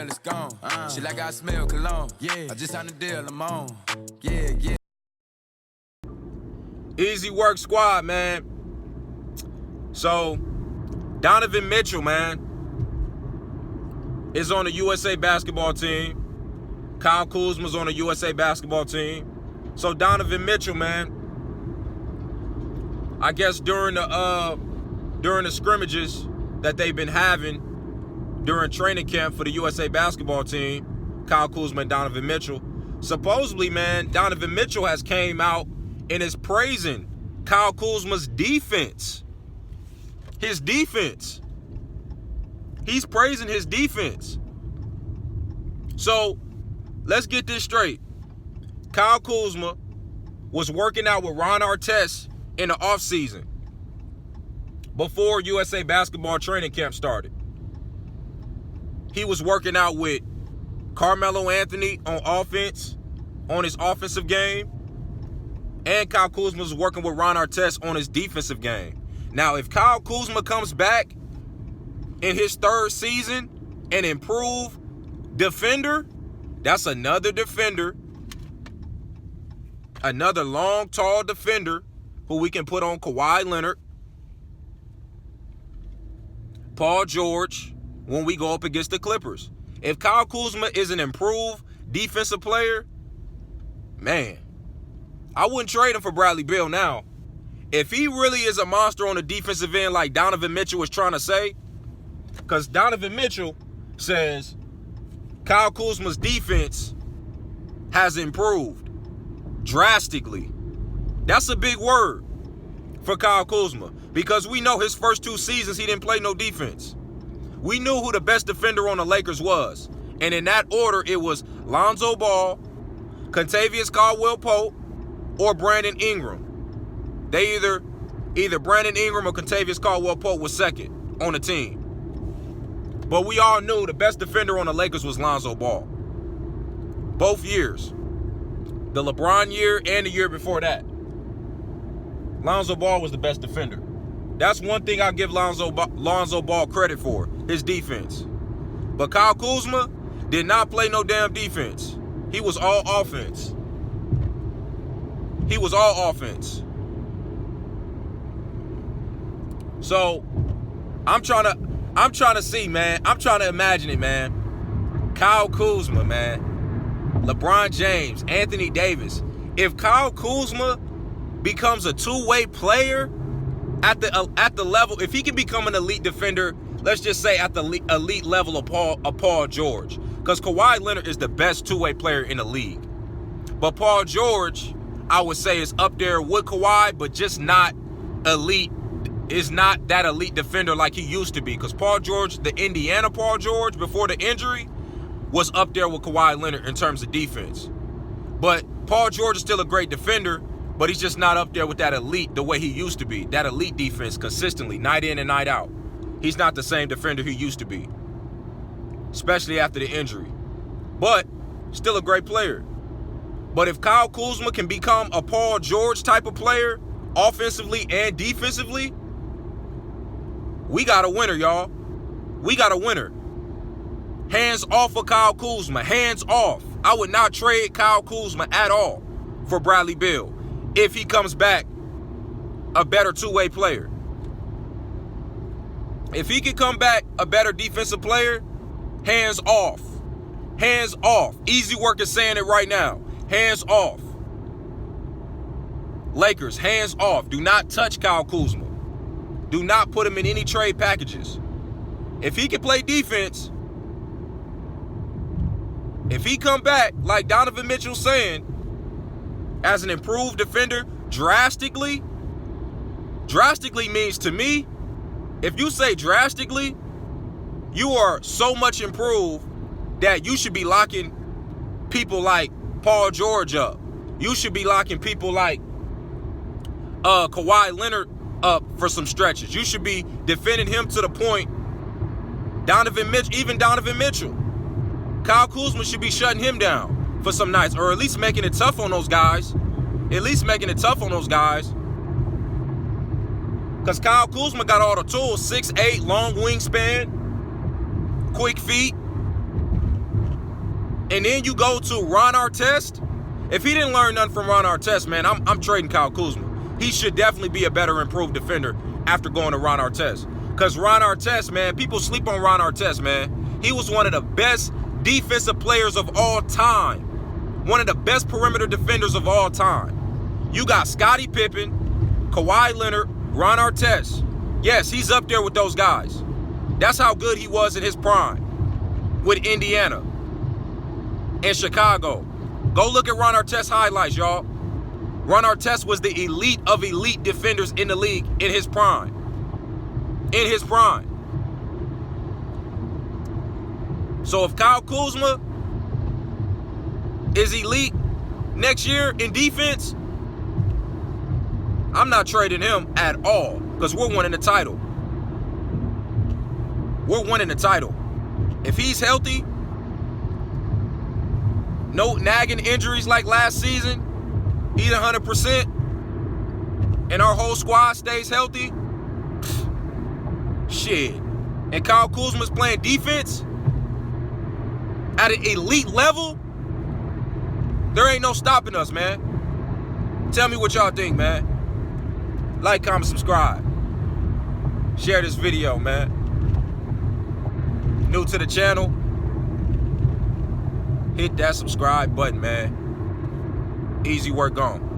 hell, it's gone. Shit like I smell cologne. Yeah, I just signed a deal, I'm on. Yeah. Easy work squad, man. So, Donovan Mitchell, man, is on the USA basketball team. Kyle Kuzma's on the USA basketball team. So Donovan Mitchell, man, I guess during the scrimmages that they've been having during training camp for the USA basketball team, Kyle Kuzma and Donovan Mitchell, supposedly, man, Donovan Mitchell has came out and is praising Kyle Kuzma's defense. His defense. He's praising his defense. So, let's get this straight. Kyle Kuzma was working out with Ron Artest in the offseason before USA basketball training camp started. He was working out with Carmelo Anthony on offense, on his offensive game, and Kyle Kuzma was working with Ron Artest on his defensive game. Now, if Kyle Kuzma comes back in his third season an improved defender, that's another defender, another long, tall defender who we can put on Kawhi Leonard, Paul George, when we go up against the Clippers. If Kyle Kuzma is an improved defensive player, man, I wouldn't trade him for Bradley Beal now. If he really is a monster on the defensive end like Donovan Mitchell was trying to say, because Donovan Mitchell says Kyle Kuzma's defense has improved drastically. That's a big word for Kyle Kuzma, because we know his first two seasons he didn't play no defense. We knew who the best defender on the Lakers was. And in that order, it was Lonzo Ball, Kentavious Caldwell-Pope, or Brandon Ingram. They either Brandon Ingram or Kentavious Caldwell-Pope was second on the team. But we all knew the best defender on the Lakers was Lonzo Ball. Both years. The LeBron year and the year before that. Lonzo Ball was the best defender. That's one thing I give Lonzo Ball credit for, his defense. But Kyle Kuzma did not play no damn defense. He was all offense. He was all offense. So, I'm trying to see, man. I'm trying to imagine it, man. Kyle Kuzma, man. LeBron James, Anthony Davis. If Kyle Kuzma becomes a two-way player at the level, if he can become an elite defender, let's just say at the elite level of Paul George, because Kawhi Leonard is the best two-way player in the league. But Paul George, I would say, is up there with Kawhi, but just not elite. Is not that elite defender like he used to be, because Paul George, the Indiana Paul George, before the injury, was up there with Kawhi Leonard in terms of defense. But Paul George is still a great defender, but he's just not up there with that elite the way he used to be. That elite defense consistently, night in and night out. He's not the same defender he used to be, especially after the injury. But still a great player. But if Kyle Kuzma can become a Paul George type of player, offensively and defensively, we got a winner, y'all. We got a winner. Hands off of Kyle Kuzma. Hands off. I would not trade Kyle Kuzma at all for Bradley Beal if he comes back a better two-way player. If he can come back a better defensive player, hands off. Hands off. Easy work is saying it right now. Hands off. Lakers, hands off. Do not touch Kyle Kuzma. Do not put him in any trade packages. If he can play defense, if he come back, like Donovan Mitchell saying, as an improved defender, drastically means to me, if you say drastically, you are so much improved that you should be locking people like Paul George up. You should be locking people like Kawhi Leonard up for some stretches. You should be defending him to the point. Donovan Mitchell. Kyle Kuzma should be shutting him down for some nights, or at least making it tough on those guys. Because Kyle Kuzma got all the tools. 6'8", long wingspan, quick feet. and then you go to Ron Artest. If he didn't learn nothing from Ron Artest, man, I'm trading Kyle Kuzma. He should definitely be a better improved defender after going to Ron Artest. Because Ron Artest, man, people sleep on Ron Artest, man. He was one of the best defensive players of all time. One of the best perimeter defenders of all time. You got Scottie Pippen, Kawhi Leonard, Ron Artest. Yes, he's up there with those guys. That's how good he was in his prime with Indiana and Chicago. Go look at Ron Artest's highlights, y'all. Ron Artest was the elite of elite defenders in the league in his prime. In his prime. So if Kyle Kuzma is elite next year in defense, I'm not trading him at all because we're winning the title. We're winning the title. If he's healthy, no nagging injuries like last season, he's 100%, and our whole squad stays healthy, shit. And Kyle Kuzma's playing defense at an elite level, there ain't no stopping us, man. Tell me what y'all think, man. Like, comment, subscribe. Share this video, man. New to the channel, hit that subscribe button, man. Easy work on.